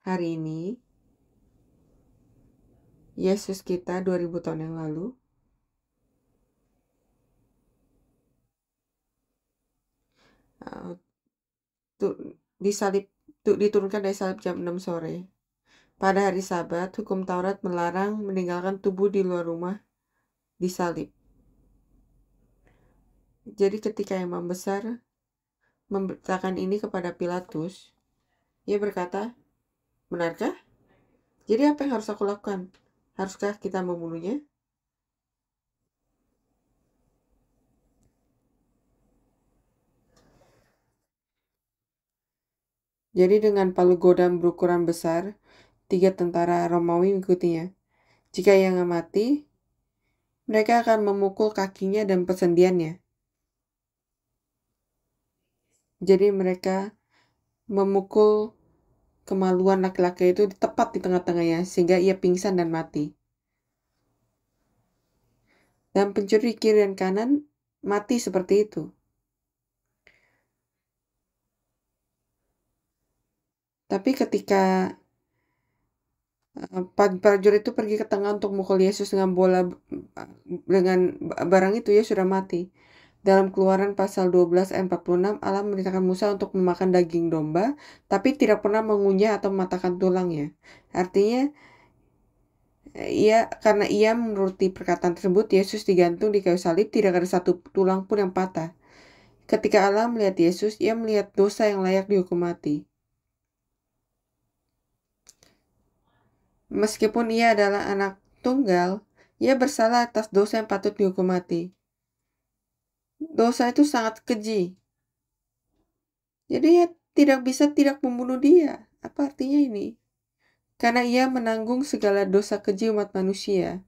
hari ini, Yesus kita 2000 tahun yang lalu, diturunkan dari salib jam 6 sore. Pada hari Sabat, hukum Taurat melarang meninggalkan tubuh di luar rumah disalib. Jadi ketika imam besar memberitakan ini kepada Pilatus, ia berkata, benarkah? Jadi apa yang harus aku lakukan? Haruskah kita membunuhnya? Jadi dengan palu godam berukuran besar, 3 tentara Romawi mengikutinya. Jika ia nggak mati, mereka akan memukul kakinya dan persendiannya. Jadi mereka memukul kemaluan laki-laki itu tepat di tengah-tengahnya, sehingga ia pingsan dan mati. Dan pencuri kiri dan kanan mati seperti itu. Tapi ketika prajurit itu pergi ke tengah untuk memukul Yesus dengan dengan barang itu, ya sudah mati. Dalam Keluaran pasal 12 ayat 46, Allah memerintahkan Musa untuk memakan daging domba, tapi tidak pernah mengunyah atau mematahkan tulangnya. Artinya, karena ia menuruti perkataan tersebut, Yesus digantung di kayu salib, tidak ada satu tulang pun yang patah. Ketika Allah melihat Yesus, ia melihat dosa yang layak dihukum mati. Meskipun ia adalah anak tunggal, ia bersalah atas dosa yang patut dihukum mati. Dosa itu sangat keji. Jadi ia tidak membunuh dia. Apa artinya ini? Karena ia menanggung segala dosa keji umat manusia.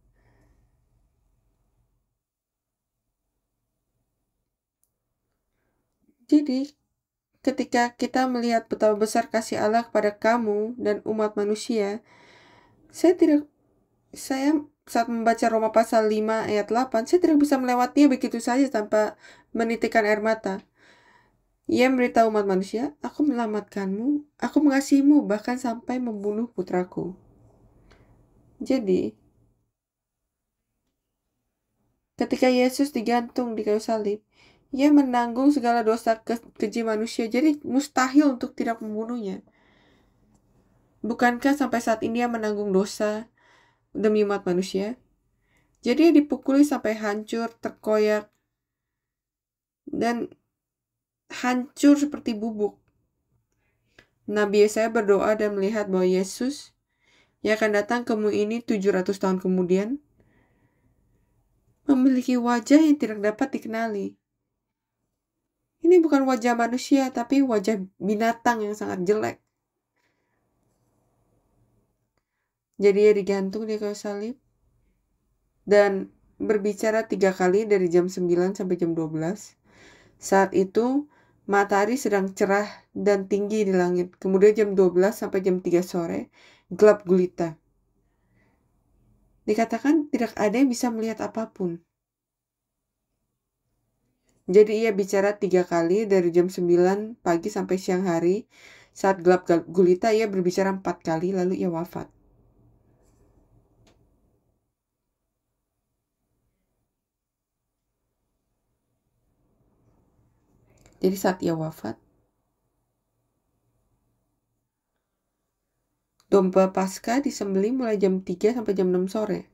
Jadi, ketika kita melihat betapa besar kasih Allah kepada kamu dan umat manusia, saya saat membaca Roma pasal 5 ayat 8, saya tidak bisa melewatinya begitu saja tanpa menitikkan air mata. Ia memberitahu umat manusia, aku menyelamatkanmu, aku mengasihimu, bahkan sampai membunuh putraku. Jadi, ketika Yesus digantung di kayu salib, ia menanggung segala dosa keji manusia, jadi mustahil untuk tidak membunuhnya. Bukankah sampai saat ini ia menanggung dosa demi umat manusia? Jadi ia dipukuli sampai hancur, terkoyak, dan hancur seperti bubuk. Nabi Yesaya berdoa dan melihat bahwa Yesus yang akan datang ke bumi ini 700 tahun kemudian memiliki wajah yang tidak dapat dikenali. Ini bukan wajah manusia, tapi wajah binatang yang sangat jelek. Jadi ia digantung di kayu salib dan berbicara 3 kali dari jam 9 sampai jam 12. Saat itu matahari sedang cerah dan tinggi di langit. Kemudian jam 12 sampai jam 3 sore gelap gulita. Dikatakan tidak ada yang bisa melihat apapun. Jadi ia bicara 3 kali dari jam 9 pagi sampai siang hari. Saat gelap gulita ia berbicara 4 kali lalu ia wafat. Jadi saat ia wafat, domba Paskah disembelih mulai jam 3 sampai jam 6 sore.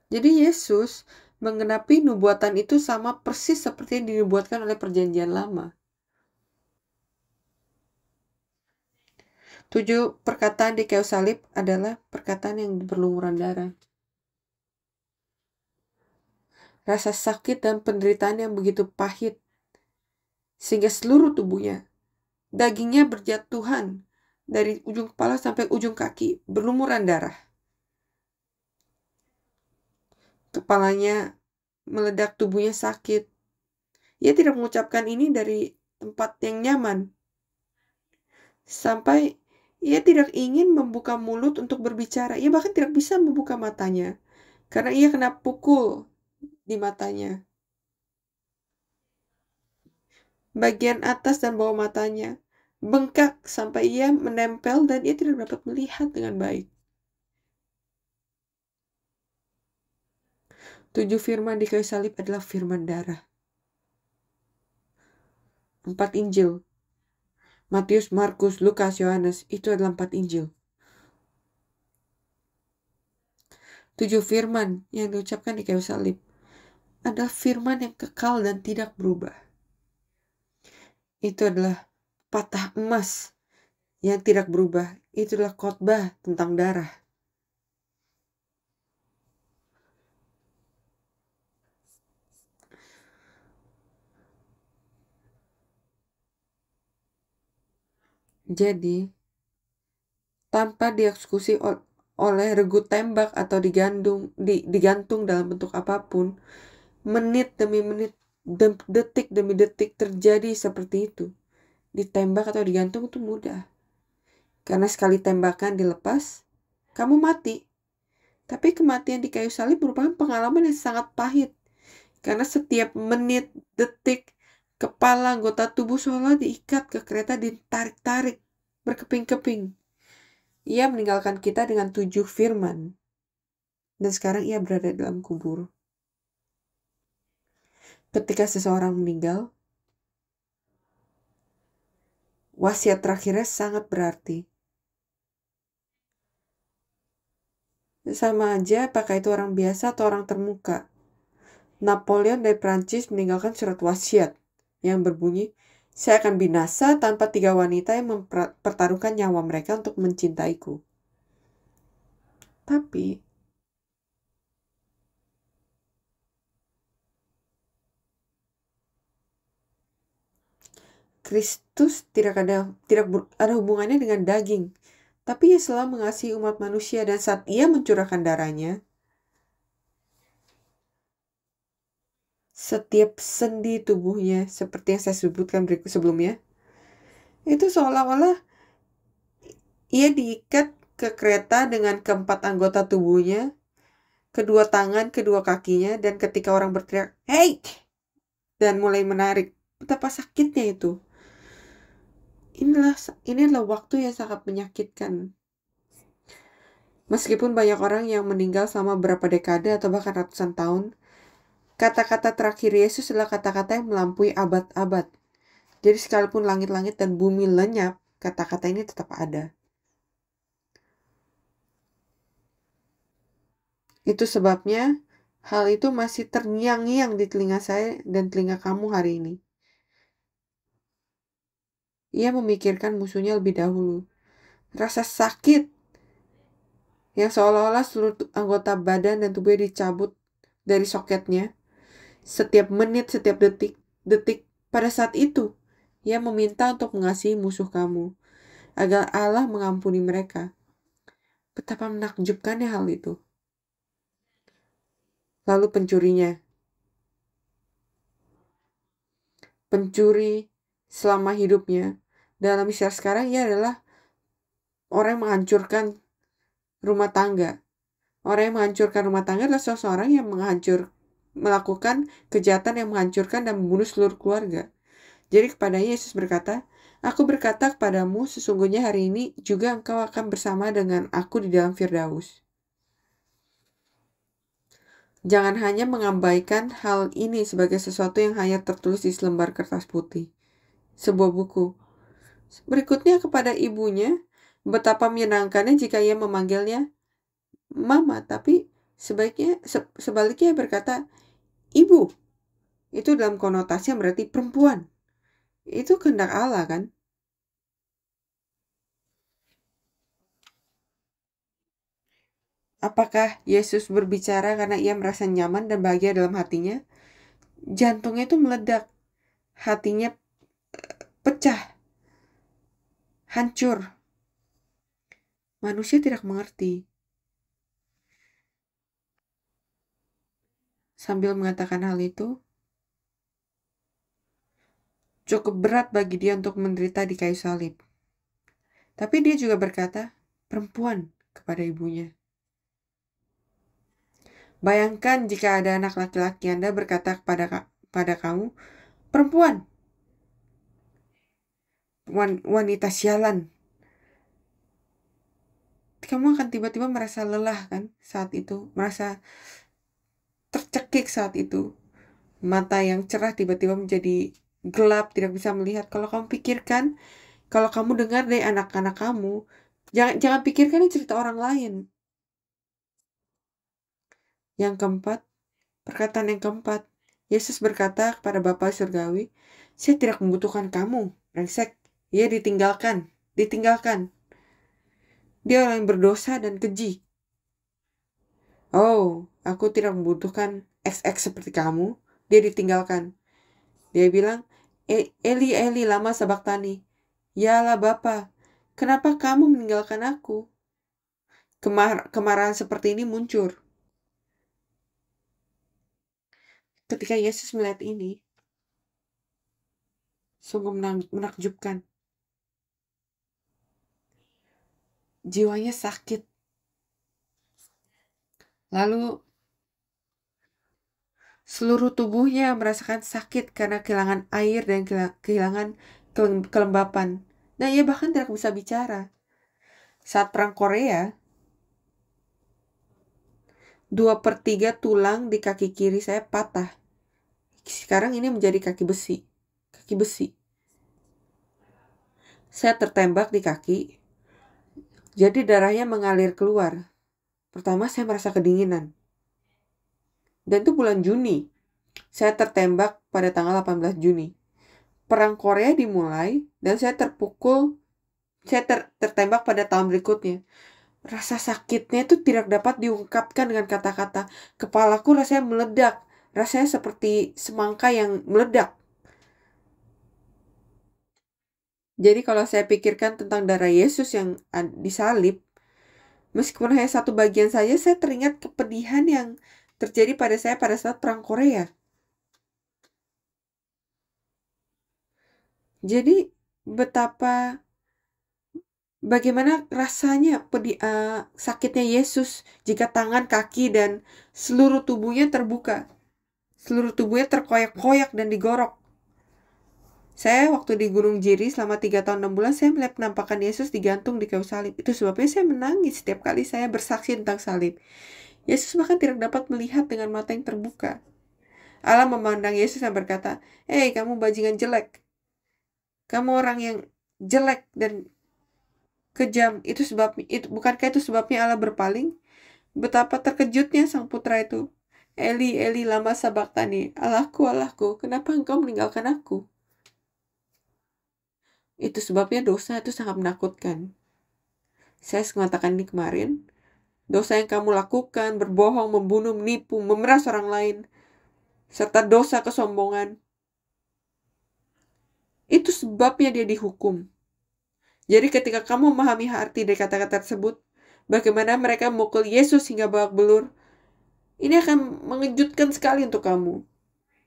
Jadi Yesus menggenapi nubuatan itu sama persis seperti yang dinubuatkan oleh perjanjian lama. 7 perkataan di kayu salib adalah perkataan yang berlumuran darah. Rasa sakit dan penderitaan yang begitu pahit, sehingga seluruh tubuhnya, dagingnya berjatuhan dari ujung kepala sampai ujung kaki, berlumuran darah. Kepalanya meledak, tubuhnya sakit. Ia tidak mengucapkan ini dari tempat yang nyaman. Sampai ia tidak ingin membuka mulut untuk berbicara. Ia bahkan tidak bisa membuka matanya. Karena ia kena pukul di matanya. Bagian atas dan bawah matanya bengkak sampai ia menempel dan ia tidak dapat melihat dengan baik. 7 firman di kayu salib adalah firman darah. 4 Injil, Matius, Markus, Lukas, Yohanes, itu adalah 4 Injil. 7 firman yang diucapkan di kayu salib adalah firman yang kekal dan tidak berubah. Itu adalah patah emas yang tidak berubah. Itu adalah khotbah tentang darah. Jadi, tanpa dieksekusi oleh regu tembak atau digantung dalam bentuk apapun, menit demi menit, detik demi detik terjadi seperti itu. Ditembak atau digantung itu mudah. Karena sekali tembakan dilepas, kamu mati. Tapi kematian di kayu salib merupakan pengalaman yang sangat pahit. Karena setiap menit, detik, kepala anggota tubuh seolah diikat ke kereta, ditarik-tarik, berkeping-keping. Ia meninggalkan kita dengan 7 firman. Dan sekarang ia berada dalam kubur. Ketika seseorang meninggal, wasiat terakhirnya sangat berarti. Sama aja apakah itu orang biasa atau orang termuka. Napoleon dari Prancis meninggalkan surat wasiat yang berbunyi, "Saya akan binasa tanpa 3 wanita yang mempertaruhkan nyawa mereka untuk mencintaiku." Tapi Kristus tidak ada hubungannya dengan daging. Tapi ia selalu mengasihi umat manusia, dan saat ia mencurahkan darahnya, setiap sendi tubuhnya, seperti yang saya sebutkan berikut sebelumnya, itu seolah-olah ia diikat ke kereta dengan keempat anggota tubuhnya, kedua tangan, kedua kakinya, dan ketika orang berteriak, "Hey!" dan mulai menarik, betapa sakitnya itu. Ini adalah waktu yang sangat menyakitkan. Meskipun banyak orang yang meninggal selama beberapa dekade atau bahkan ratusan tahun, kata-kata terakhir Yesus adalah kata-kata yang melampaui abad-abad. Jadi sekalipun langit-langit dan bumi lenyap, kata-kata ini tetap ada. Itu sebabnya hal itu masih terngiang-ngiang di telinga saya dan telinga kamu hari ini. Ia memikirkan musuhnya lebih dahulu. Rasa sakit yang seolah-olah seluruh anggota badan dan tubuhnya dicabut dari soketnya. Setiap menit, setiap detik pada saat itu, ia meminta untuk mengasihi musuh kamu, agar Allah mengampuni mereka. Betapa menakjubkannya hal itu. Lalu pencuri selama hidupnya, dalam istilah sekarang ia adalah orang yang menghancurkan rumah tangga. Orang yang menghancurkan rumah tangga adalah seseorang yang melakukan kejahatan yang menghancurkan dan membunuh seluruh keluarga. Jadi kepadanya Yesus berkata, "Aku berkata kepadamu, sesungguhnya hari ini juga engkau akan bersama dengan aku di dalam Firdaus." Jangan hanya mengabaikan hal ini sebagai sesuatu yang hanya tertulis di selembar kertas putih, sebuah buku. Berikutnya kepada ibunya, betapa menyenangkannya jika ia memanggilnya Mama, tapi sebaliknya berkata Ibu. Itu dalam konotasi yang berarti perempuan. Itu kehendak Allah kan? Apakah Yesus berbicara karena ia merasa nyaman dan bahagia dalam hatinya? Jantungnya itu meledak. Hatinya pecah. Hancur. Manusia tidak mengerti. Sambil mengatakan hal itu, cukup berat bagi dia untuk menderita di kayu salib. Tapi dia juga berkata, perempuan, kepada ibunya. Bayangkan jika ada anak laki-laki Anda berkata kepada kamu, perempuan. wanita sialan. Kamu akan tiba-tiba merasa lelah kan saat itu, merasa tercekik saat itu. Mata yang cerah tiba-tiba menjadi gelap, tidak bisa melihat. Kalau kamu pikirkan, kalau kamu dengar dari anak-anak kamu, jangan pikirkan ini cerita orang lain. Yang keempat, perkataan yang keempat, Yesus berkata kepada Bapa Surgawi, saya tidak membutuhkan kamu, brengsek. Ia ditinggalkan. Dia orang yang berdosa dan keji. Oh, aku tidak membutuhkan XX seperti kamu. Dia ditinggalkan. Dia bilang, Eli, Eli, lama sabaktani. Yalah Bapa, kenapa kamu meninggalkan aku? Kemarahan seperti ini muncul. Ketika Yesus melihat ini, sungguh menakjubkan. Jiwanya sakit. Lalu seluruh tubuhnya merasakan sakit karena kehilangan air dan kehilangan kelembapan. Nah, ia bahkan tidak bisa bicara. Saat perang Korea, 2/3 tulang di kaki kiri saya patah. Sekarang ini menjadi kaki besi. Saya tertembak di kaki, jadi darahnya mengalir keluar. Pertama saya merasa kedinginan. Dan itu bulan Juni. Saya tertembak pada tanggal 18 Juni. Perang Korea dimulai dan saya tertembak pada tahun berikutnya. Rasa sakitnya itu tidak dapat diungkapkan dengan kata-kata. Kepalaku rasanya meledak. Rasanya seperti semangka yang meledak. Jadi kalau saya pikirkan tentang darah Yesus yang disalib, meskipun hanya satu bagian saja, saya teringat kepedihan yang terjadi pada saya pada saat perang Korea. Jadi bagaimana rasanya sakitnya Yesus jika tangan, kaki, dan seluruh tubuhnya terbuka. Seluruh tubuhnya terkoyak-koyak dan digorok. Saya waktu di Gunung Jiri selama 3 tahun 6 bulan, saya melihat penampakan Yesus digantung di kayu salib. Itu sebabnya saya menangis setiap kali saya bersaksi tentang salib. Yesus bahkan tidak dapat melihat dengan mata yang terbuka. Allah memandang Yesus dan berkata, "Hei, kamu bajingan jelek. Kamu orang yang jelek dan kejam. Bukankah itu sebabnya Allah berpaling?" Betapa terkejutnya sang putra itu. "Eli, Eli, lama sabaktani. Allahku, Allahku, kenapa engkau meninggalkan aku?" Itu sebabnya dosa itu sangat menakutkan. Saya mengatakan ini kemarin. Dosa yang kamu lakukan, berbohong, membunuh, menipu, memeras orang lain, serta dosa kesombongan, itu sebabnya dia dihukum. Jadi ketika kamu memahami arti dari kata-kata tersebut, bagaimana mereka memukul Yesus hingga babak belur, ini akan mengejutkan sekali untuk kamu.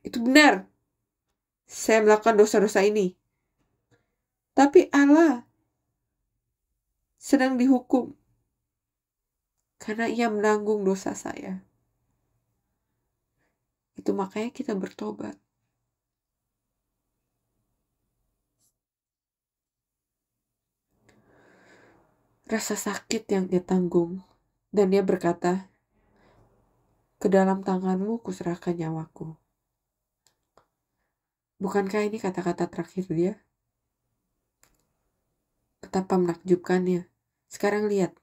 Itu benar. Saya melakukan dosa-dosa ini. Tapi Allah sedang dihukum karena ia menanggung dosa saya. Itu makanya kita bertobat. Rasa sakit yang dia tanggung. Dan dia berkata, "Ke dalam tanganmu kuserahkan nyawaku." Bukankah ini kata-kata terakhir dia? Betapa menakjubkannya. Sekarang lihat.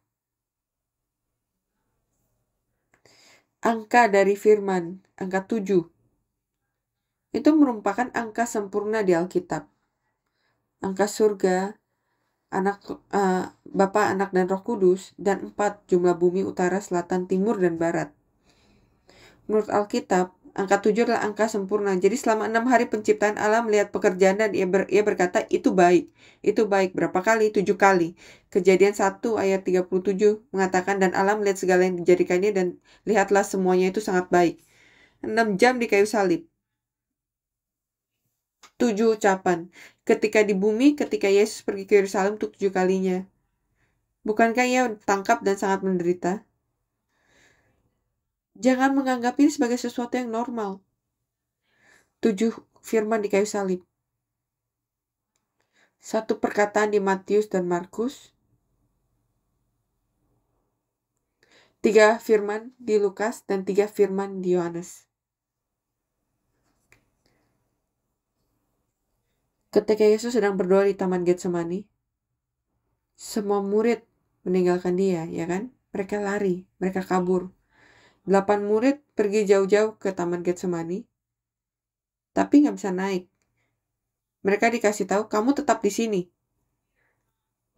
Angka dari firman, angka 7. Itu merupakan angka sempurna di Alkitab. Angka surga, Bapa, Anak, dan Roh Kudus, dan 4 jumlah bumi, utara, selatan, timur, dan barat. Menurut Alkitab, angka 7 adalah angka sempurna. Jadi selama 6 hari penciptaan Allah melihat pekerjaan dan ia berkata, itu baik. Itu baik. Berapa kali? 7 kali. Kejadian 1 ayat 37 mengatakan, dan Allah melihat segala yang dijadikannya dan lihatlah semuanya itu sangat baik. 6 jam di kayu salib. 7 ucapan. Ketika di bumi, ketika Yesus pergi ke Yerusalem untuk 7 kalinya. Bukankah ia tangkap dan sangat menderita? Jangan menganggap ini sebagai sesuatu yang normal. 7 firman di kayu salib. 1 perkataan di Matius dan Markus, 3 firman di Lukas, dan 3 firman di Yohanes. Ketika Yesus sedang berdoa di Taman Getsemani, semua murid meninggalkan dia, ya kan? Mereka lari, mereka kabur. 8 murid pergi jauh-jauh ke Taman Getsemani, tapi nggak bisa naik. Mereka dikasih tahu, kamu tetap di sini.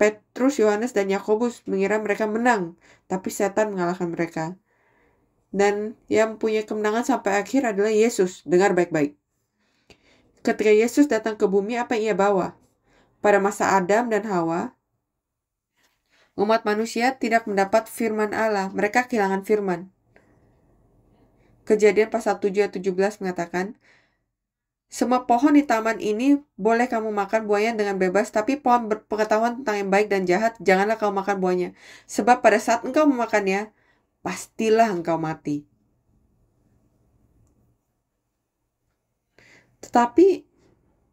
Petrus, Yohanes, dan Yakobus mengira mereka menang, tapi setan mengalahkan mereka. Dan yang punya kemenangan sampai akhir adalah Yesus. Dengar baik-baik. Ketika Yesus datang ke bumi, apa yang ia bawa? Pada masa Adam dan Hawa, umat manusia tidak mendapat firman Allah. Mereka kehilangan firman. Kejadian pasal 7 ayat 17 mengatakan, semua pohon di taman ini boleh kamu makan buahnya dengan bebas, tapi pohon berpengetahuan tentang yang baik dan jahat, janganlah kamu makan buahnya. Sebab pada saat engkau memakannya, pastilah engkau mati. Tetapi,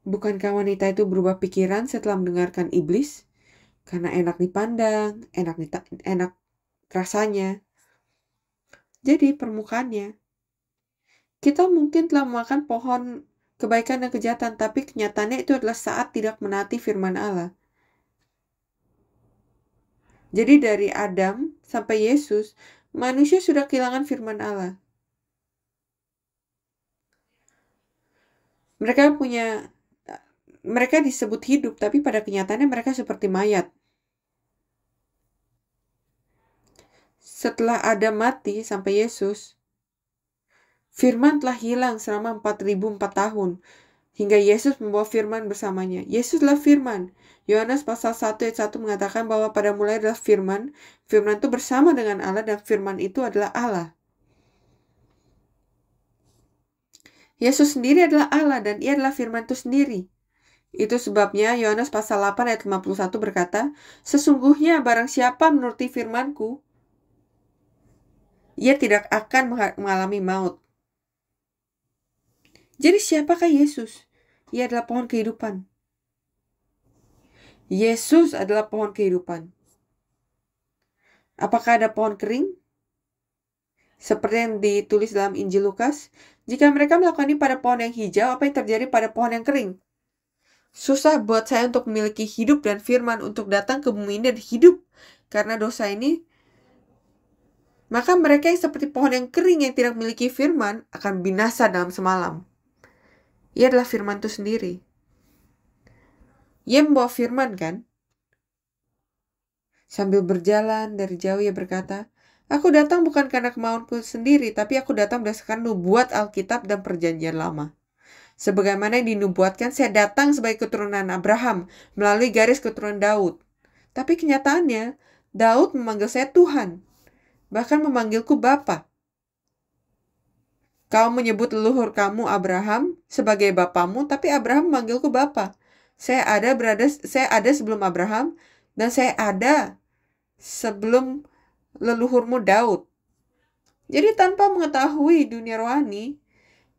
bukankah wanita itu berubah pikiran setelah mendengarkan iblis? Karena enak dipandang, enak rasanya. Jadi permukaannya, kita mungkin telah memakan pohon kebaikan dan kejahatan, tapi kenyataannya itu adalah saat tidak menaati firman Allah. Jadi dari Adam sampai Yesus, manusia sudah kehilangan firman Allah. Mereka disebut hidup, tapi pada kenyataannya mereka seperti mayat. Setelah Adam mati sampai Yesus, firman telah hilang selama 4.004 tahun. Hingga Yesus membawa firman bersamanya. Yesuslah firman. Yohanes pasal 1 ayat 1 mengatakan bahwa pada mulai adalah firman. Firman itu bersama dengan Allah dan firman itu adalah Allah. Yesus sendiri adalah Allah dan ia adalah firman itu sendiri. Itu sebabnya Yohanes pasal 8 ayat 51 berkata, sesungguhnya barang siapa menuruti firman-Ku, ia tidak akan mengalami maut. Jadi siapakah Yesus? Ia adalah pohon kehidupan. Yesus adalah pohon kehidupan. Apakah ada pohon kering? Seperti yang ditulis dalam Injil Lukas, jika mereka melakukan ini pada pohon yang hijau, apa yang terjadi pada pohon yang kering? Susah buat saya untuk memiliki hidup dan firman untuk datang ke bumi ini dan hidup karena dosa ini. Maka mereka yang seperti pohon yang kering yang tidak memiliki firman akan binasa dalam semalam. Ia adalah firman itu sendiri. Ia membawa firman kan? Sambil berjalan dari jauh ia berkata, aku datang bukan karena kemauanku sendiri, tapi aku datang berdasarkan nubuat Alkitab dan perjanjian lama. Sebagaimana yang dinubuatkan, saya datang sebagai keturunan Abraham melalui garis keturunan Daud. Tapi kenyataannya, Daud memanggil saya Tuhan, bahkan memanggilku Bapa. Kau menyebut leluhur kamu Abraham sebagai bapamu, tapi Abraham memanggilku Bapa. Saya ada sebelum Abraham, dan saya ada sebelum leluhurmu Daud. Jadi tanpa mengetahui dunia rohani,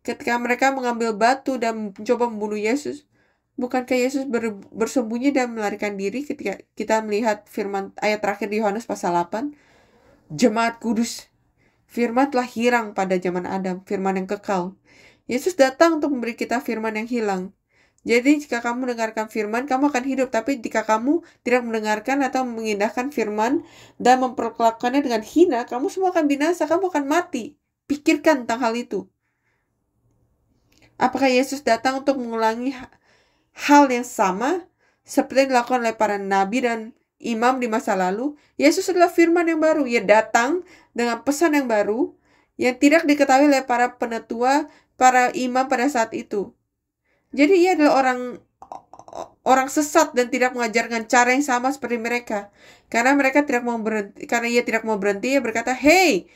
ketika mereka mengambil batu dan mencoba membunuh Yesus, bukankah Yesus bersembunyi dan melarikan diri ketika kita melihat firman ayat terakhir di Yohanes pasal 8? Jemaat kudus. Firman telah hilang pada zaman Adam, firman yang kekal. Yesus datang untuk memberi kita firman yang hilang. Jadi jika kamu mendengarkan firman, kamu akan hidup. Tapi jika kamu tidak mendengarkan atau mengindahkan firman dan memperlakukannya dengan hina, kamu semua akan binasa, kamu akan mati. Pikirkan tentang hal itu. Apakah Yesus datang untuk mengulangi hal yang sama seperti yang dilakukan oleh para nabi dan imam di masa lalu? Yesus adalah firman yang baru. Ia datang dengan pesan yang baru yang tidak diketahui oleh para penetua, para imam pada saat itu. Jadi ia adalah orang sesat dan tidak mengajarkan cara yang sama seperti mereka. Karena mereka tidak mau berhenti, karena ia tidak mau berhenti, ia berkata, "Hey,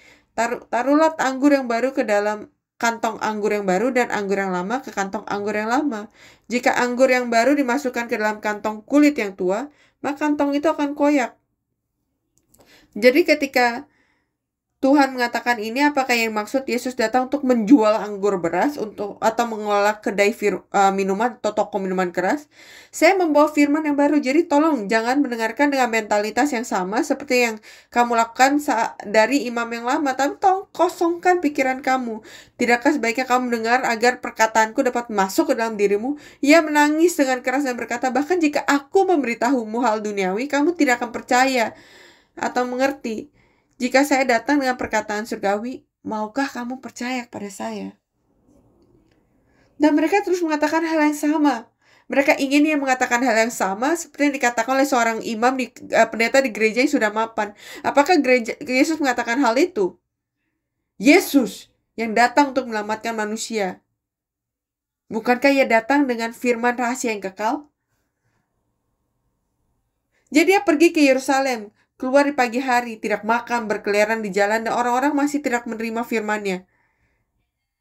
taruhlah anggur yang baru ke dalam kantong anggur yang baru dan anggur yang lama ke kantong anggur yang lama. Jika anggur yang baru dimasukkan ke dalam kantong kulit yang tua, maka kantong itu akan koyak." Jadi ketika Tuhan mengatakan ini, apakah yang maksud Yesus datang untuk menjual anggur beras atau mengolah kedai minuman atau toko minuman keras? Saya membawa firman yang baru. Jadi tolong jangan mendengarkan dengan mentalitas yang sama seperti yang kamu lakukan dari imam yang lama, tapi tolong kosongkan pikiran kamu. Tidakkah sebaiknya kamu mendengar agar perkataanku dapat masuk ke dalam dirimu? Ia menangis dengan keras dan berkata, bahkan jika aku memberitahumu hal duniawi, kamu tidak akan percaya atau mengerti. Jika saya datang dengan perkataan surgawi, maukah kamu percaya kepada saya? Dan mereka terus mengatakan hal yang sama. Mereka ingin dia mengatakan hal yang sama seperti yang dikatakan oleh seorang imam pendeta di gereja yang sudah mapan. Apakah Yesus mengatakan hal itu? Yesus yang datang untuk menyelamatkan manusia. Bukankah ia datang dengan firman rahasia yang kekal? Jadi dia pergi ke Yerusalem, keluar di pagi hari, tidak makan, berkeliaran di jalan, dan orang-orang masih tidak menerima firman-Nya.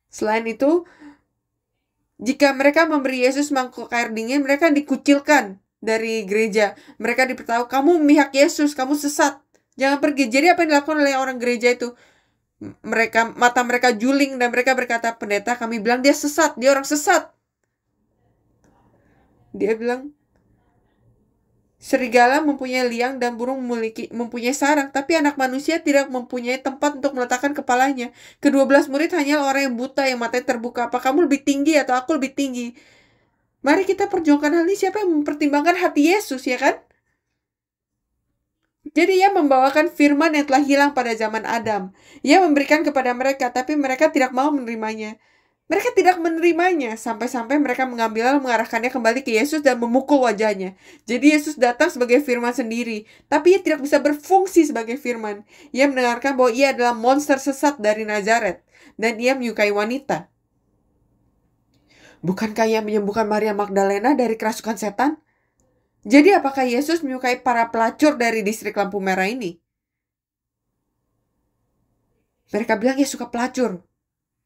Selain itu, jika mereka memberi Yesus mangkuk air dingin, mereka dikucilkan dari gereja. Mereka diberitahu, kamu memihak Yesus, kamu sesat, jangan pergi. Jadi apa yang dilakukan oleh orang gereja itu? Mata mereka juling dan mereka berkata, pendeta, kami bilang dia sesat, dia orang sesat. Dia bilang, serigala mempunyai liang dan burung mempunyai sarang, tapi anak manusia tidak mempunyai tempat untuk meletakkan kepalanya. Ke-12 murid hanyalah orang yang buta, yang matanya terbuka. Apa kamu lebih tinggi atau aku lebih tinggi? Mari kita perjuangkan hal ini. Siapa yang mempertimbangkan hati Yesus, ya kan? Jadi ia membawakan firman yang telah hilang pada zaman Adam. Ia memberikan kepada mereka, tapi mereka tidak mau menerimanya. Mereka tidak menerimanya, sampai-sampai mereka mengambilnya mengarahkannya kembali ke Yesus dan memukul wajahnya. Jadi Yesus datang sebagai firman sendiri, tapi ia tidak bisa berfungsi sebagai firman. Ia mendengarkan bahwa ia adalah monster sesat dari Nazaret, dan ia menyukai wanita. Bukankah ia menyembuhkan Maria Magdalena dari kerasukan setan? Jadi apakah Yesus menyukai para pelacur dari distrik lampu merah ini? Mereka bilang ia suka pelacur.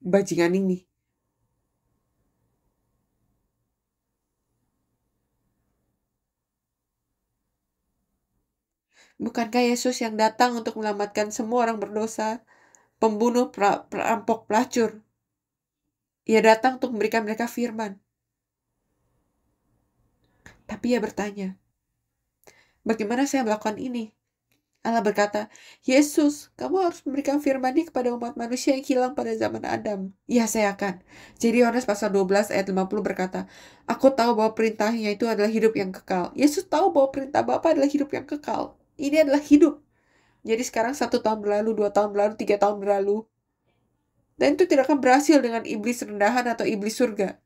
Bajingan ini. Bukankah Yesus yang datang untuk menyelamatkan semua orang berdosa, pembunuh, perampok, pelacur? Ia datang untuk memberikan mereka firman. Tapi ia bertanya, bagaimana saya melakukan ini? Allah berkata, Yesus, kamu harus memberikan firman-Nya kepada umat manusia yang hilang pada zaman Adam. Ya, saya akan. Jadi Yohanes pasal 12 ayat 50 berkata, aku tahu bahwa perintahnya itu adalah hidup yang kekal. Yesus tahu bahwa perintah Bapa adalah hidup yang kekal. Ini adalah hidup. Jadi sekarang 1 tahun berlalu, 2 tahun berlalu, 3 tahun berlalu. Dan itu tidak akan berhasil dengan iblis rendahan atau iblis surga.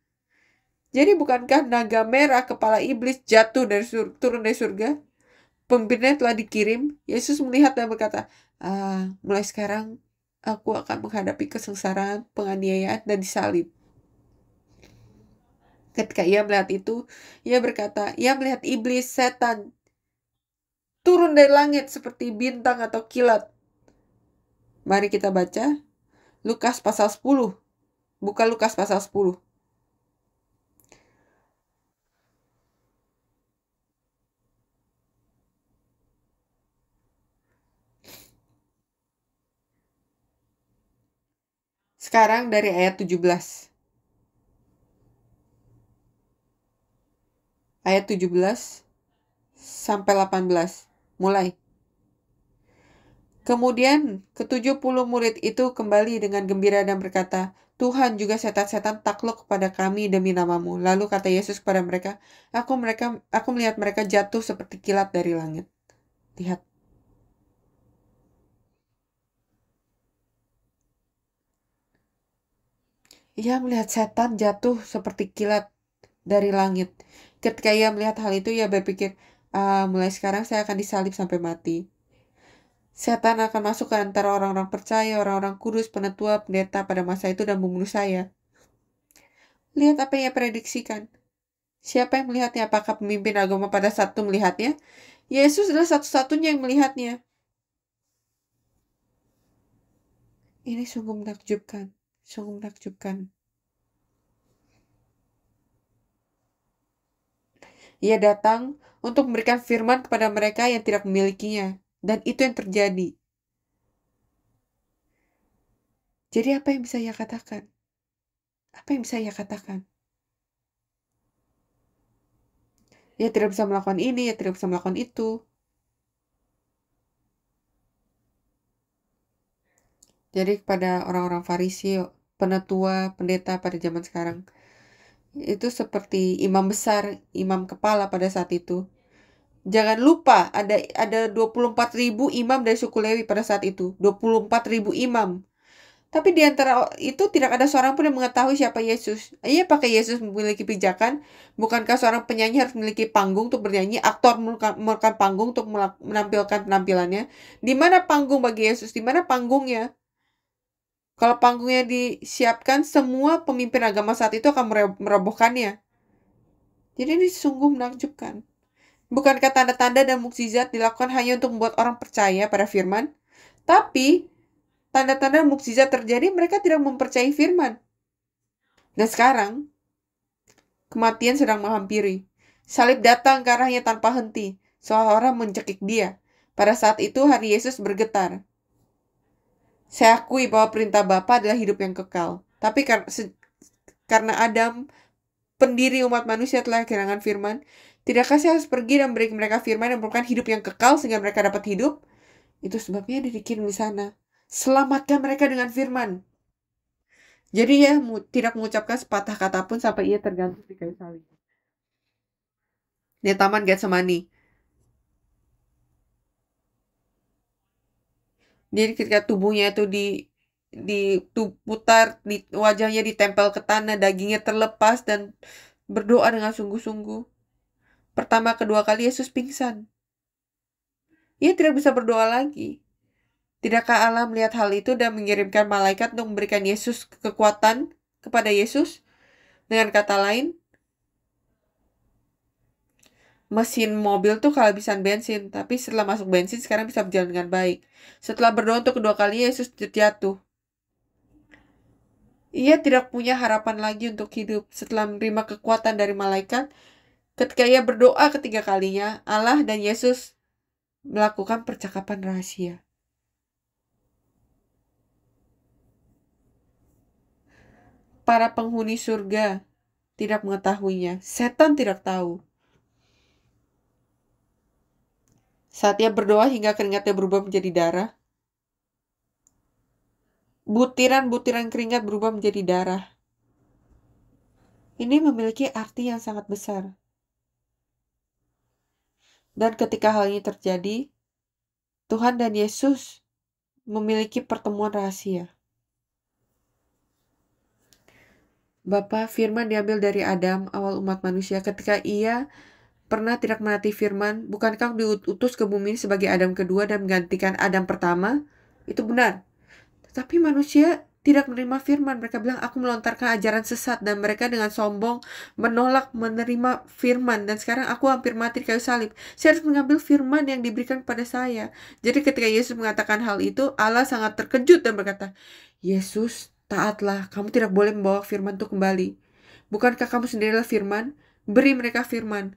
Jadi bukankah naga merah kepala iblis jatuh turun dari surga? Pemimpinnya telah dikirim. Yesus melihat dan berkata, mulai sekarang aku akan menghadapi kesengsaraan, penganiayaan, dan disalib. Ketika ia melihat itu, ia berkata, ia melihat iblis, setan, turun dari langit seperti bintang atau kilat. Mari kita baca Lukas pasal 10. Buka Lukas pasal 10. Sekarang dari ayat 17. Ayat 17 sampai 18. Mulai. Kemudian ke-70 murid itu kembali dengan gembira dan berkata, Tuhan, juga setan-setan takluk kepada kami demi nama-Mu. Lalu kata Yesus kepada mereka, aku melihat mereka jatuh seperti kilat dari langit. Lihat. Ia melihat setan jatuh seperti kilat dari langit. Ketika ia melihat hal itu, ia berpikir, mulai sekarang saya akan disalib sampai mati. Setan akan masuk ke antara orang-orang percaya, orang-orang kudus, penetua, pendeta pada masa itu dan membunuh saya. Lihat apa yang ia prediksikan. Siapa yang melihatnya? Apakah pemimpin agama pada saat itu melihatnya? Yesus adalah satu-satunya yang melihatnya. Ini sungguh menakjubkan. Sungguh menakjubkan. Ia datang untuk memberikan firman kepada mereka yang tidak memilikinya. Dan itu yang terjadi. Jadi apa yang bisa ia katakan? Apa yang bisa ia katakan? Ia tidak bisa melakukan ini, ia tidak bisa melakukan itu. Jadi kepada orang-orang Farisi, penetua, pendeta pada zaman sekarang, itu seperti imam besar, imam kepala pada saat itu. Jangan lupa ada 24.000 imam dari suku Lewi pada saat itu. 24.000 imam. Tapi di antara itu tidak ada seorang pun yang mengetahui siapa Yesus. Iya, pakai Yesus memiliki pijakan. Bukankah seorang penyanyi harus memiliki panggung untuk bernyanyi, aktor memegang panggung untuk menampilkan penampilannya? Di mana panggung bagi Yesus? Di mana panggungnya? Kalau panggungnya disiapkan, semua pemimpin agama saat itu akan merobohkannya. Jadi ini sungguh menakjubkan. Bukankah tanda-tanda dan mukjizat dilakukan hanya untuk membuat orang percaya pada firman? Tapi tanda-tanda dan mukjizat terjadi, mereka tidak mempercayai firman. Dan sekarang, kematian sedang menghampiri. Salib datang ke arahnya tanpa henti, seolah-olah mencekik dia. Pada saat itu hari Yesus bergetar. Saya akui bahwa perintah Bapa adalah hidup yang kekal. Tapi karena Adam, pendiri umat manusia, telah kehilangan firman, tidakkah saya harus pergi dan beri mereka firman yang merupakan hidup yang kekal sehingga mereka dapat hidup? Itu sebabnya dia dikirim di sana. Selamatkan mereka dengan firman. Jadi ia tidak mengucapkan sepatah kata pun sampai ia tergantung di kayu salib. Di Taman Getsemani. Jadi ketika tubuhnya itu diputar, wajahnya ditempel ke tanah, dagingnya terlepas dan berdoa dengan sungguh-sungguh. Pertama, kedua kali Yesus pingsan. Ia tidak bisa berdoa lagi. Tidakkah Allah melihat hal itu dan mengirimkan malaikat untuk memberikan Yesus kekuatan kepada Yesus? Dengan kata lain, mesin mobil tuh kehabisan bensin, tapi setelah masuk bensin sekarang bisa berjalan dengan baik. Setelah berdoa untuk kedua kalinya, Yesus jatuh. Ia tidak punya harapan lagi untuk hidup. Setelah menerima kekuatan dari malaikat, ketika ia berdoa ketiga kalinya, Allah dan Yesus melakukan percakapan rahasia. Para penghuni surga tidak mengetahuinya. Setan tidak tahu. Saat ia berdoa hingga keringatnya berubah menjadi darah, butiran-butiran keringat berubah menjadi darah. Ini memiliki arti yang sangat besar. Dan ketika hal ini terjadi, Tuhan dan Yesus memiliki pertemuan rahasia. Bapa, firman diambil dari Adam, awal umat manusia. Ketika ia pernah tidak menaati firman, bukankah diutus ke bumi sebagai Adam kedua dan menggantikan Adam pertama? Itu benar. Tetapi manusia tidak menerima firman. Mereka bilang, aku melontarkan ajaran sesat. Dan mereka dengan sombong menolak menerima firman. Dan sekarang aku hampir mati di kayu salib. Saya harus mengambil firman yang diberikan kepada saya. Jadi ketika Yesus mengatakan hal itu, Allah sangat terkejut dan berkata, Yesus, taatlah. Kamu tidak boleh membawa firman itu kembali. Bukankah kamu sendirilah firman? Beri mereka firman.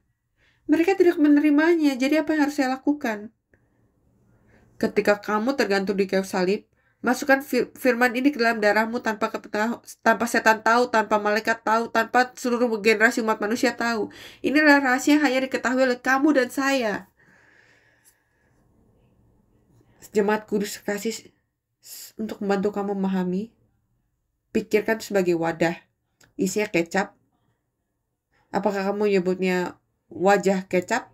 Mereka tidak menerimanya. Jadi apa yang harus saya lakukan? Ketika kamu tergantung di kayu salib, masukkan firman ini ke dalam darahmu tanpa setan tahu, tanpa malaikat tahu, tanpa seluruh generasi umat manusia tahu. Inilah rahasia yang hanya diketahui oleh kamu dan saya. Jemaat kudus kasih untuk membantu kamu memahami. Pikirkan sebagai wadah. Isinya kecap. Apakah kamu menyebutnya wajah kecap?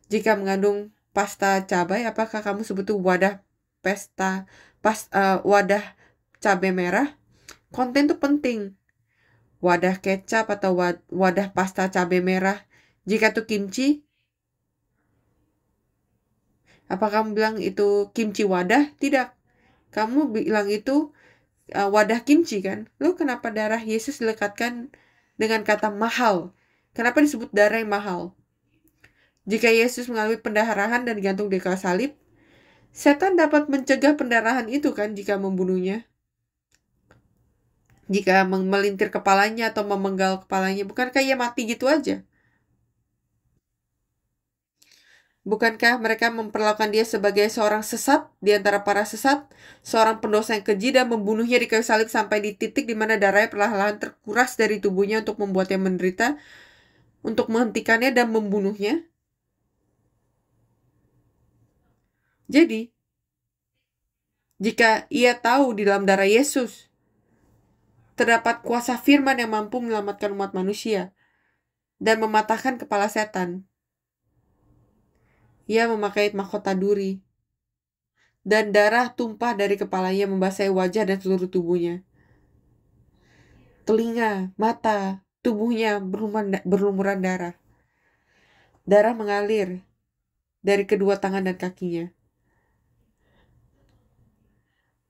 Jika mengandung pasta cabai, apakah kamu sebut itu wadah wadah cabai merah? Konten itu penting. Wadah kecap atau wadah pasta cabai merah. Jika itu kimchi, apa kamu bilang itu kimchi wadah? Tidak. Kamu bilang itu wadah kimchi kan? Lalu kenapa darah Yesus dilekatkan dengan kata mahal? Kenapa disebut darah yang mahal? Jika Yesus mengalami pendarahan dan digantung di kayu salib, setan dapat mencegah pendarahan itu kan jika membunuhnya. Jika melintir kepalanya atau memenggal kepalanya, bukankah ia mati gitu aja? Bukankah mereka memperlakukan dia sebagai seorang sesat di antara para sesat, seorang pendosa yang keji, dan membunuhnya di kayu salib sampai di titik di mana darahnya perlahan-lahan terkuras dari tubuhnya untuk membuatnya menderita, untuk menghentikannya dan membunuhnya? Jadi, jika ia tahu di dalam darah Yesus terdapat kuasa firman yang mampu menyelamatkan umat manusia dan mematahkan kepala setan, ia memakai mahkota duri, dan darah tumpah dari kepalanya membasahi wajah dan seluruh tubuhnya. Telinga, mata, tubuhnya berlumuran darah. Darah mengalir dari kedua tangan dan kakinya.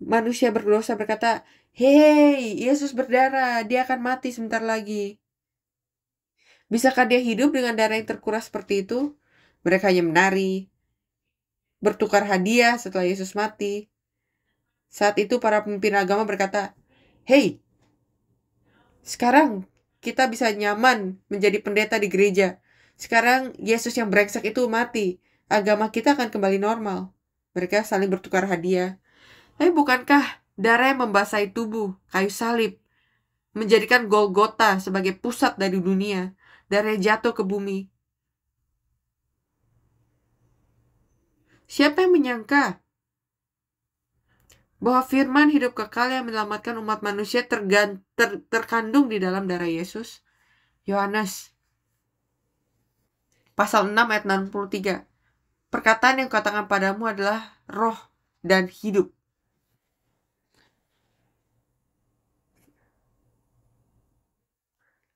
Manusia berdosa berkata, "Hei, Yesus berdarah, dia akan mati sebentar lagi." Bisakah dia hidup dengan darah yang terkuras seperti itu? Mereka hanya menari, bertukar hadiah setelah Yesus mati. Saat itu para pemimpin agama berkata, "Hei, sekarang kita bisa nyaman menjadi pendeta di gereja. Sekarang Yesus yang brengsek itu mati. Agama kita akan kembali normal." Mereka saling bertukar hadiah. Tapi bukankah darah yang membasahi tubuh, kayu salib, menjadikan Golgota sebagai pusat dari dunia? Darah jatuh ke bumi. Siapa yang menyangka bahwa firman hidup kekal yang menyelamatkan umat manusia terkandung di dalam darah Yesus? Yohanes pasal 6 ayat 63. Perkataan yang kukatakan padamu adalah roh dan hidup.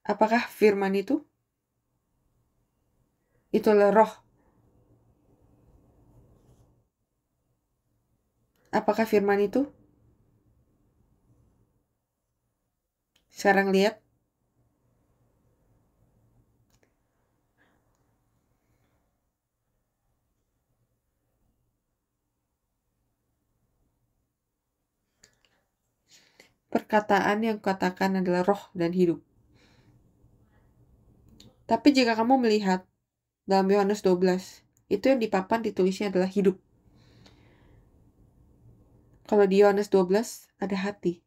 Apakah firman itu? Itulah roh. Apakah firman itu? Sekarang lihat. Perkataan yang kukatakan adalah roh dan hidup. Tapi jika kamu melihat dalam Yohanes 12, itu yang di papan ditulisnya adalah hidup. Kalau di Yohanes 12 ada hati.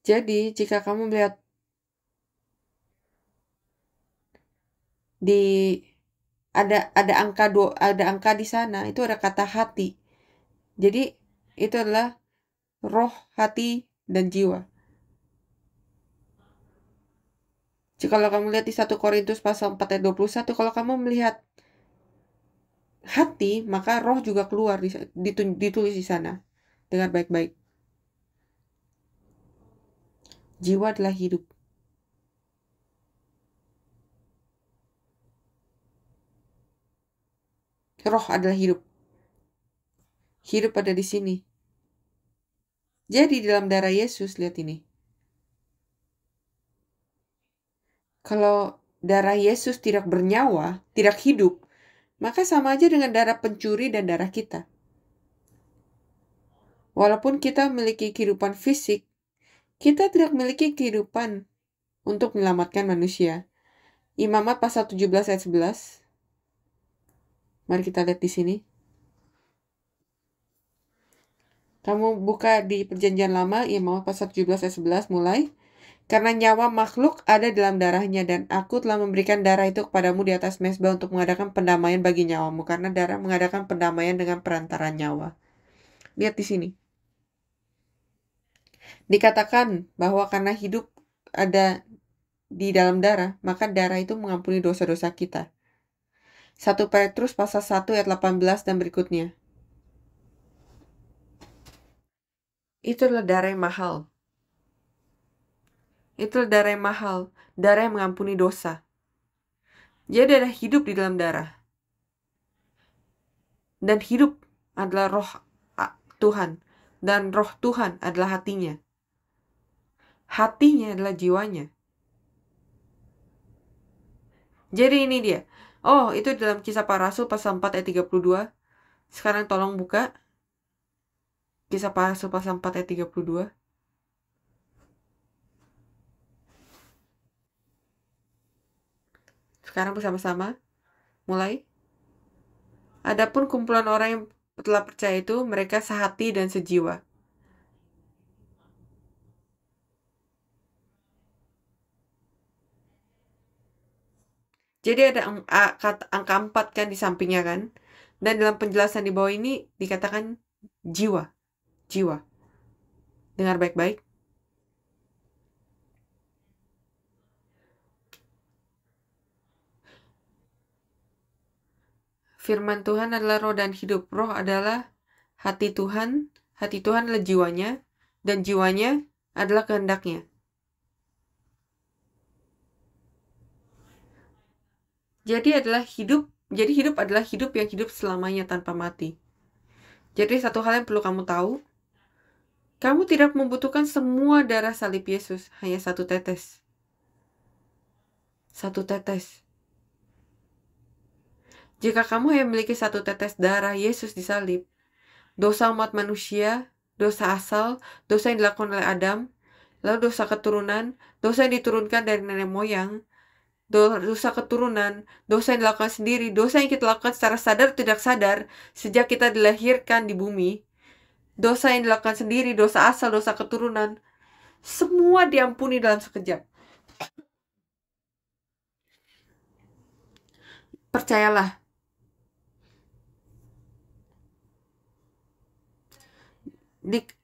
Jadi, jika kamu melihat ada angka di sana, itu ada kata hati. Jadi, itu adalah roh, hati, dan jiwa. Jika kalau kamu lihat di 1 Korintus pasal 4 ayat 21, kalau kamu melihat hati, maka roh juga keluar ditulis di sana dengan baik-baik. Jiwa adalah hidup. Roh adalah hidup. Hidup ada di sini. Jadi dalam darah Yesus, lihat ini. Kalau darah Yesus tidak bernyawa, tidak hidup, maka sama aja dengan darah pencuri dan darah kita. Walaupun kita memiliki kehidupan fisik, kita tidak memiliki kehidupan untuk menyelamatkan manusia. Imamat pasal 17 ayat 11. Mari kita lihat di sini. Kamu buka di Perjanjian Lama, Imamat pasal 17 ayat 11 mulai. Karena nyawa makhluk ada dalam darahnya, dan aku telah memberikan darah itu kepadamu di atas mezbah untuk mengadakan pendamaian bagi nyawamu. Karena darah mengadakan pendamaian dengan perantara nyawa. Lihat di sini. Dikatakan bahwa karena hidup ada di dalam darah, maka darah itu mengampuni dosa-dosa kita. 1 Petrus pasal 1 ayat 18 dan berikutnya. Itu adalah darah yang mahal. Itu adalah darah yang mahal. Darah yang mengampuni dosa. Jadi ada hidup di dalam darah. Dan hidup adalah roh Tuhan. Dan roh Tuhan adalah hatinya. Hatinya adalah jiwanya. Jadi ini dia. Oh, itu dalam Kisah Para Rasul pasal 4 ayat 32. Sekarang tolong buka Kisah Para Rasul pasal 4 ayat 32. Sekarang bersama-sama. Mulai. Adapun kumpulan orang yang telah percaya itu, mereka sehati dan sejiwa. Jadi ada angka 4 kan di sampingnya kan. Dan dalam penjelasan di bawah ini dikatakan jiwa. Jiwa. Dengar baik-baik. Firman Tuhan adalah roh dan hidup. Roh adalah hati Tuhan. Hati Tuhan adalah jiwanya. Dan jiwanya adalah kehendaknya. Jadi hidup adalah hidup yang hidup selamanya tanpa mati. Jadi satu hal yang perlu kamu tahu, kamu tidak membutuhkan semua darah salib Yesus, hanya satu tetes. Satu tetes. Jika kamu hanya memiliki satu tetes darah Yesus di salib, dosa umat manusia, dosa asal, dosa yang dilakukan oleh Adam, lalu dosa keturunan, dosa yang diturunkan dari nenek moyang, dosa keturunan, dosa yang dilakukan sendiri, dosa yang kita lakukan secara sadar tidak sadar sejak kita dilahirkan di bumi, dosa yang dilakukan sendiri, dosa asal, dosa keturunan, semua diampuni dalam sekejap. Percayalah.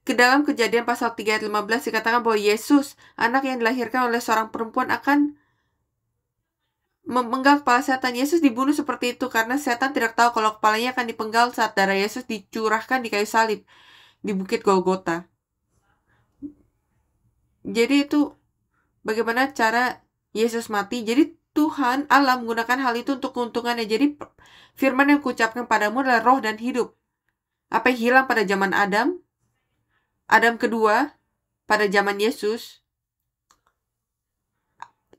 Ke dalam Kejadian pasal 3 ayat 15 dikatakan bahwa Yesus, anak yang dilahirkan oleh seorang perempuan, akan memenggal kepala setan. Yesus dibunuh seperti itu karena setan tidak tahu kalau kepalanya akan dipenggal saat darah Yesus dicurahkan di kayu salib di Bukit Golgota. Jadi itu bagaimana cara Yesus mati. Jadi Tuhan Allah menggunakan hal itu untuk keuntungannya. Jadi firman yang kuucapkan padamu adalah roh dan hidup. Apa yang hilang pada zaman Adam kedua, pada zaman Yesus,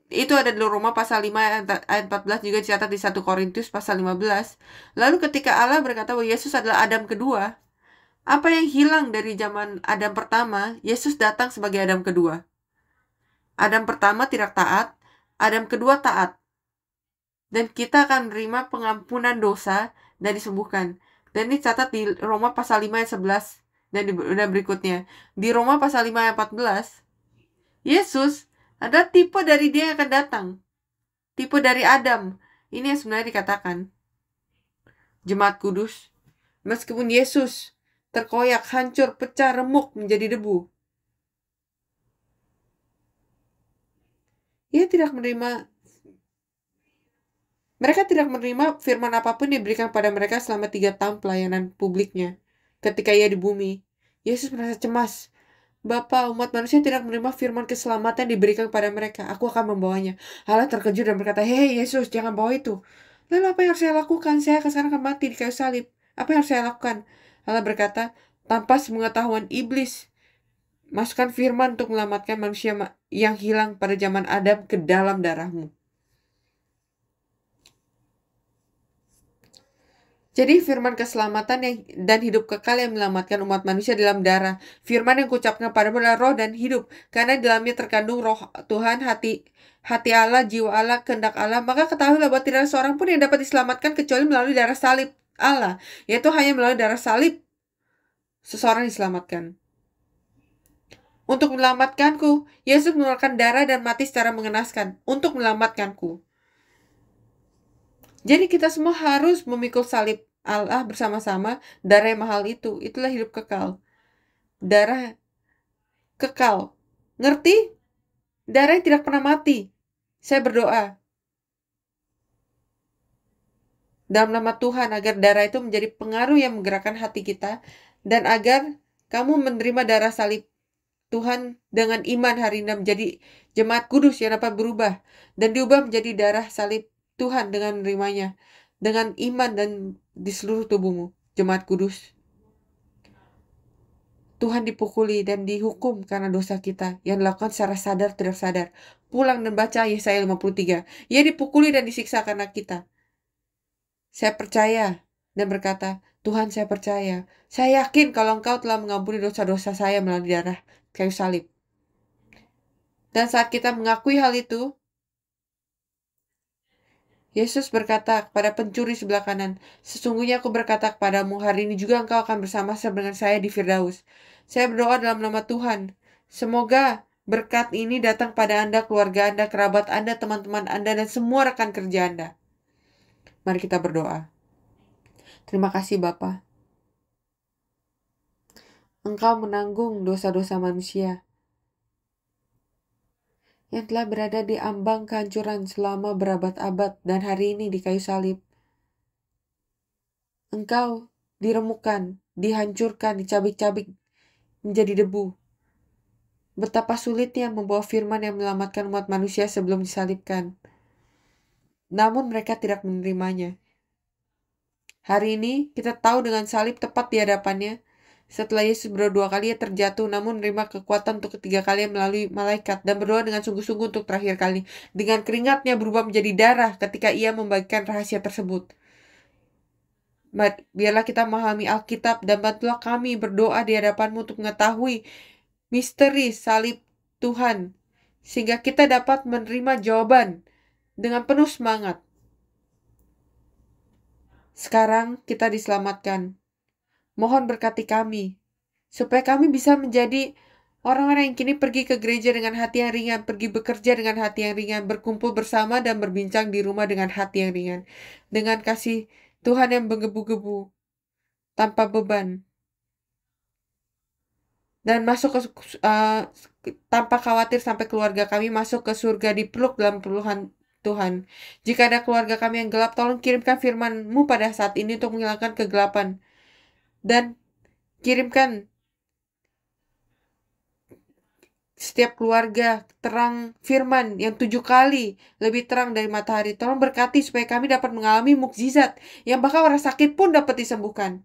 itu ada di Roma pasal 5 ayat 14, juga dicatat di 1 Korintus pasal 15. Lalu ketika Allah berkata bahwa Yesus adalah Adam kedua, apa yang hilang dari zaman Adam pertama, Yesus datang sebagai Adam kedua. Adam pertama tidak taat, Adam kedua taat. Dan kita akan menerima pengampunan dosa dan disembuhkan. Dan ini catat di Roma pasal 5 ayat 11 dan berikutnya. Di Roma pasal 5 ayat 14, Yesus adalah tipe dari dia yang akan datang. Tipe dari Adam. Ini yang sebenarnya dikatakan. Jemaat kudus. Meskipun Yesus terkoyak, hancur, pecah, remuk menjadi debu, mereka tidak menerima firman apapun yang diberikan pada mereka selama 3 tahun pelayanan publiknya. Ketika ia di bumi, Yesus merasa cemas. Bapa, umat manusia tidak menerima firman keselamatan diberikan kepada mereka. Aku akan membawanya. Allah terkejut dan berkata, hei Yesus, jangan bawa itu. Lalu apa yang harus saya lakukan? Saya sekarang akan mati di kayu salib. Apa yang harus saya lakukan? Allah berkata, tanpa sepengetahuan iblis, masukkan firman untuk menyelamatkan manusia yang hilang pada zaman Adam ke dalam darahmu. Jadi firman keselamatan dan hidup kekal yang menyelamatkan umat manusia dalam darah. Firman yang kuucapkan padamu adalah roh dan hidup. Karena di dalamnya terkandung roh Tuhan, hati Allah, jiwa Allah, kehendak Allah. Maka ketahuilah bahwa tidak ada seorang pun yang dapat diselamatkan kecuali melalui darah salib Allah. Yaitu hanya melalui darah salib seseorang diselamatkan. Untuk menyelamatkanku, Yesus mengeluarkan darah dan mati secara mengenaskan. Untuk menyelamatkanku. Jadi kita semua harus memikul salib Allah bersama-sama, darah yang mahal itu. Itulah hidup kekal. Darah kekal. Ngerti? Darah yang tidak pernah mati. Saya berdoa dalam nama Tuhan agar darah itu menjadi pengaruh yang menggerakkan hati kita, dan agar kamu menerima darah salib Tuhan dengan iman hari ini menjadi jemaat kudus yang dapat berubah dan diubah menjadi darah salib Tuhan dengan menerimanya, dengan iman dan di seluruh tubuhmu, jemaat kudus. Tuhan dipukuli dan dihukum karena dosa kita yang dilakukan secara sadar tidak sadar. Pulang dan baca Yesaya 53. Ia dipukuli dan disiksa karena kita. Saya percaya dan berkata, Tuhan, saya percaya. Saya yakin kalau Engkau telah mengampuni dosa-dosa saya melalui darah kayu salib. Dan saat kita mengakui hal itu, Yesus berkata kepada pencuri sebelah kanan, sesungguhnya aku berkata kepadamu, hari ini juga engkau akan bersama-sama dengan saya di Firdaus. Saya berdoa dalam nama Tuhan. Semoga berkat ini datang pada Anda, keluarga Anda, kerabat Anda, teman-teman Anda, dan semua rekan kerja Anda. Mari kita berdoa. Terima kasih Bapa. Engkau menanggung dosa-dosa manusia yang telah berada di ambang kehancuran selama berabad-abad dan hari ini di kayu salib. Engkau diremukkan, dihancurkan, dicabik-cabik menjadi debu. Betapa sulitnya membawa firman yang menyelamatkan umat manusia sebelum disalibkan. Namun mereka tidak menerimanya. Hari ini kita tahu dengan salib tepat di hadapannya. Setelah Yesus berdoa 2 kali, ia terjatuh, namun menerima kekuatan untuk ketiga kali melalui malaikat dan berdoa dengan sungguh-sungguh untuk terakhir kali. Dengan keringatnya berubah menjadi darah ketika ia membagikan rahasia tersebut. Biarlah kita memahami Alkitab dan bantulah kami berdoa di hadapan-Mu untuk mengetahui misteri salib Tuhan, sehingga kita dapat menerima jawaban dengan penuh semangat. Sekarang kita diselamatkan. Mohon berkati kami, supaya kami bisa menjadi orang-orang yang kini pergi ke gereja dengan hati yang ringan, pergi bekerja dengan hati yang ringan, berkumpul bersama dan berbincang di rumah dengan hati yang ringan, dengan kasih Tuhan yang menggebu-gebu, tanpa beban, dan masuk tanpa khawatir sampai keluarga kami masuk ke surga dipeluk dalam peluhan Tuhan. Jika ada keluarga kami yang gelap, tolong kirimkan firman-Mu pada saat ini untuk menghilangkan kegelapan. Dan kirimkan setiap keluarga terang firman yang 7 kali lebih terang dari matahari. Tolong berkati supaya kami dapat mengalami mukjizat yang bahkan orang sakit pun dapat disembuhkan.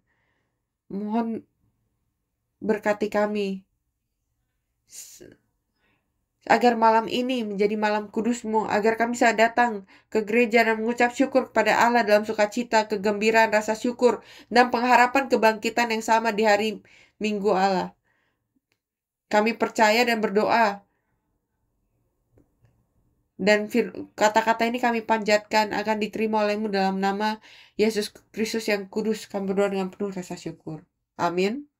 Mohon berkati kami agar malam ini menjadi malam kudus-Mu, agar kami bisa datang ke gereja dan mengucap syukur kepada Allah dalam sukacita, kegembiraan, rasa syukur, dan pengharapan kebangkitan yang sama di hari Minggu Allah. Kami percaya dan berdoa, dan kata-kata ini kami panjatkan akan diterima oleh-Mu dalam nama Yesus Kristus yang kudus. Kami berdoa dengan penuh rasa syukur. Amin.